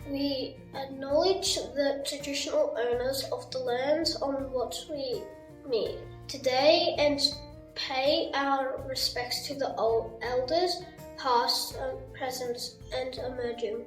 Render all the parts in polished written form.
We acknowledge the traditional owners of the lands on which we meet today and pay our respects to the elders, past, present, and emerging.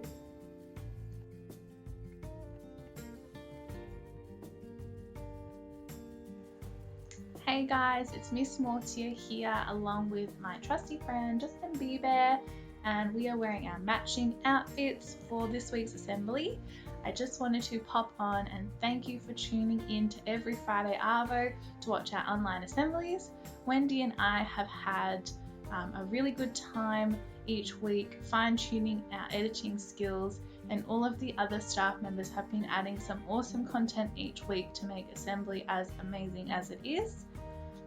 Hey guys, it's Miss Mortier here along with my trusty friend Justin Bieber, and we are wearing our matching outfits for this week's assembly. I just wanted to pop on and thank you for tuning in to every Friday Arvo to watch our online assemblies. Wendy and I have had a really good time each week fine-tuning our editing skills, and all of the other staff members have been adding some awesome content each week to make assembly as amazing as it is.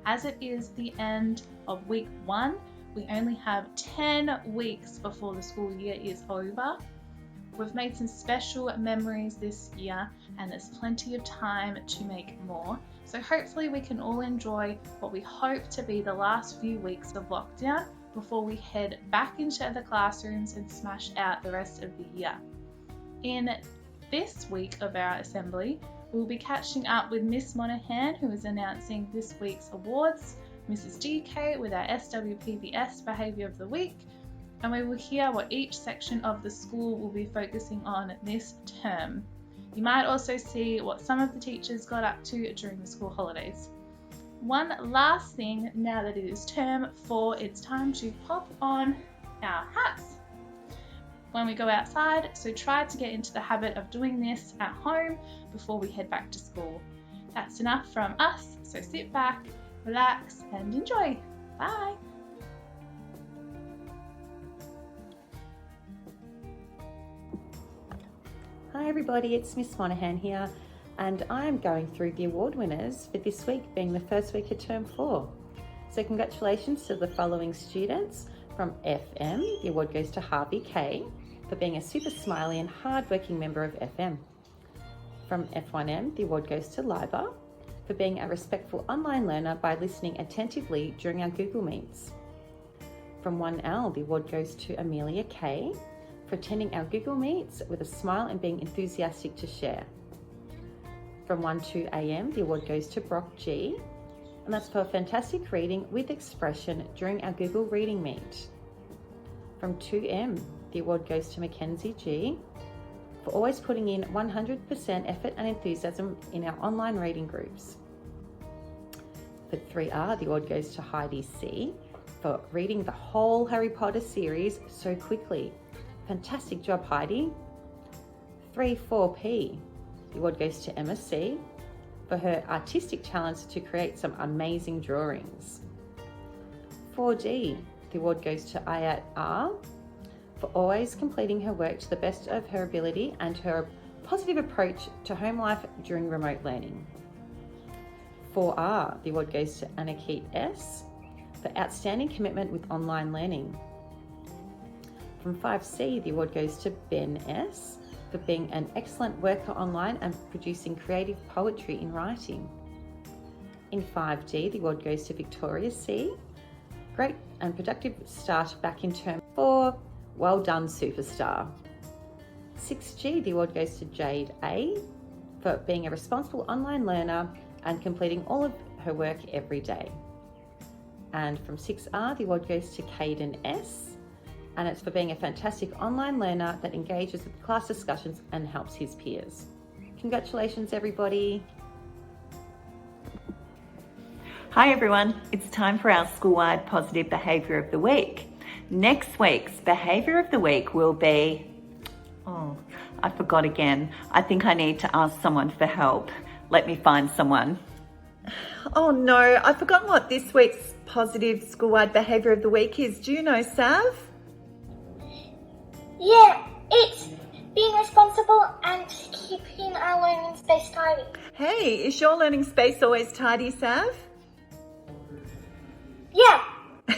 As it is the end of week 1, we only have 10 weeks before the school year is over. We've made some special memories this year and there's plenty of time to make more. So hopefully we can all enjoy what we hope to be the last few weeks of lockdown before we head back into the classrooms and smash out the rest of the year. In this week of our assembly, we'll be catching up with Miss Monahan, who is announcing this week's awards, Mrs. GK with our SWPBS Behaviour of the Week, and we will hear what each section of the school will be focusing on this term. You might also see what some of the teachers got up to during the school holidays. One last thing, now that it is term 4, it's time to pop on our hats when we go outside, so try to get into the habit of doing this at home before we head back to school. That's enough from us, so sit back, relax and enjoy. Bye! Hi everybody, it's Miss Monahan here, and I'm going through the award winners for this week being the first week of term 4. So congratulations to the following students. From FM, the award goes to Harvey K for being a super smiley and hard-working member of FM. From F1M, the award goes to Liba for being a respectful online learner by listening attentively during our Google Meets. From 1L, the award goes to Amelia K for attending our Google Meets with a smile and being enthusiastic to share. From 12AM, the award goes to Brock G, and that's for fantastic reading with expression during our Google Reading Meet. From 2M, the award goes to Mackenzie G for always putting in 100% effort and enthusiasm in our online reading groups. For 3R, the award goes to Heidi C for reading the whole Harry Potter series so quickly. Fantastic job, Heidi. 3-4P, the award goes to Emma C for her artistic talents to create some amazing drawings. 4D, the award goes to Ayat R for always completing her work to the best of her ability and her positive approach to home life during remote learning. 4R, the award goes to Anarchy S for outstanding commitment with online learning. From 5C, the award goes to Ben S for being an excellent worker online and producing creative poetry in writing. In 5D, the award goes to Victoria C. Great and productive start back in term 4. Well done, superstar. 6G, the award goes to Jade A for being a responsible online learner and completing all of her work every day. And from 6R, the award goes to Caden S, and it's for being a fantastic online learner that engages with class discussions and helps his peers. Congratulations, everybody. Hi everyone, it's time for our school-wide positive behaviour of the week. Next week's behaviour of the week will be, I forgot again. I think I need to ask someone for help. Let me find someone. Oh no, I've forgotten what this week's positive school-wide behaviour of the week is. Do you know, Sav? Yeah, it's being responsible and keeping our learning space tidy. Hey, is your learning space always tidy, Sav? Yeah.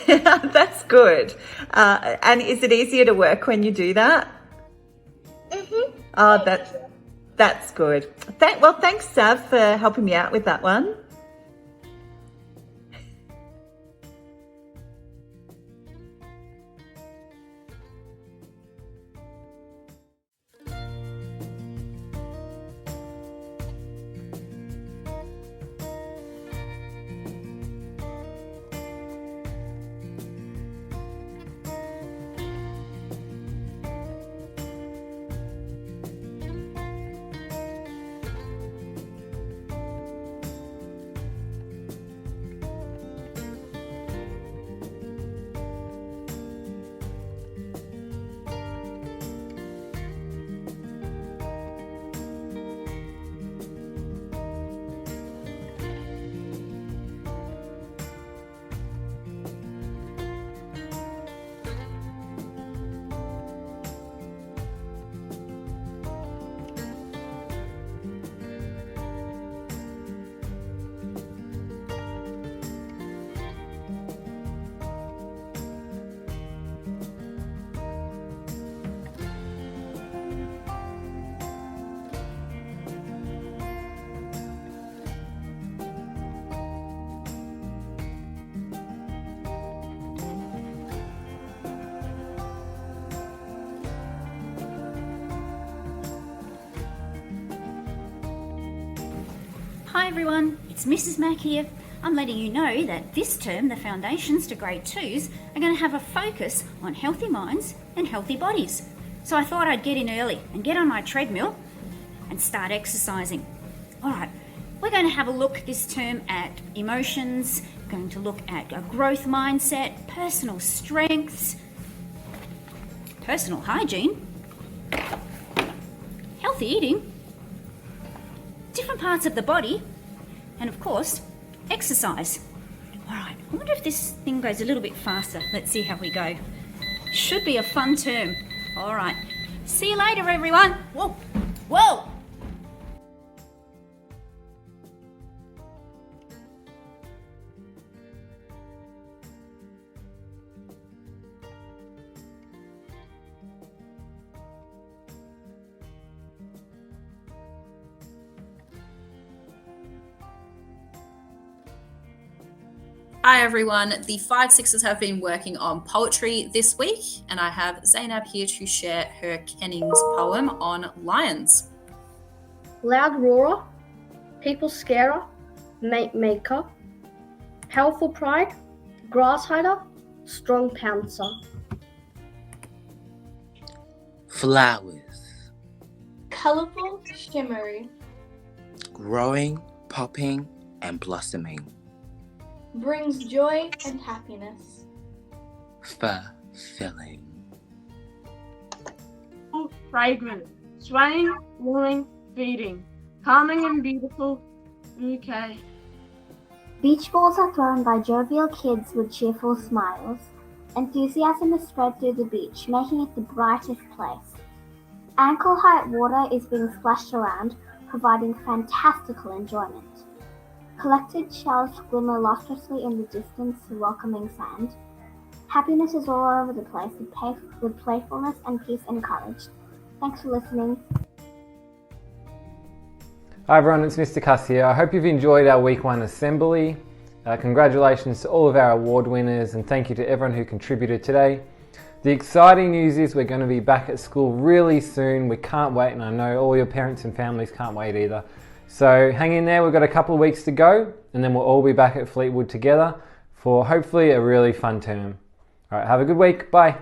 That's good. And is it easier to work when you do that? Mm-hmm. Oh, that's good. Thanks, Sav, for helping me out with that one. Hi everyone, it's Mrs. Mac here. I'm letting you know that this term the foundations to grade 2s are going to have a focus on healthy minds and healthy bodies. So I thought I'd get in early and get on my treadmill and start exercising. Alright, we're going to have a look this term at emotions, we're going to look at a growth mindset, personal strengths, personal hygiene, healthy eating, different parts of the body, and of course, exercise. Alright, I wonder if this thing goes a little bit faster. Let's see how we go. Should be a fun term. Alright, see you later everyone. Whoa, whoa! Hi everyone, the 5-6ers have been working on poetry this week, and I have Zainab here to share her Kennings poem on lions. Loud roarer, people scarer, mate maker, powerful pride, grass hider, strong pouncer. Flowers. Colourful, shimmery. Growing, popping, and blossoming. Brings joy and happiness. Fulfilling. Fragrant, swaying, wooing, feeding, calming and beautiful, bouquet. Beach balls are thrown by jovial kids with cheerful smiles. Enthusiasm is spread through the beach, making it the brightest place. Ankle-height water is being splashed around, providing fantastical enjoyment. Collected shells glimmer lustrously in the distance, welcoming sand. Happiness is all over the place, with playfulness and peace encouraged. Thanks for listening. Hi everyone, it's Mr. Cuss here. I hope you've enjoyed our Week 1 assembly. Congratulations to all of our award winners, and thank you to everyone who contributed today. The exciting news is we're going to be back at school really soon. We can't wait, and I know all your parents and families can't wait either. So hang in there, we've got a couple of weeks to go, and then we'll all be back at Fleetwood together for hopefully a really fun term. Alright, have a good week. Bye.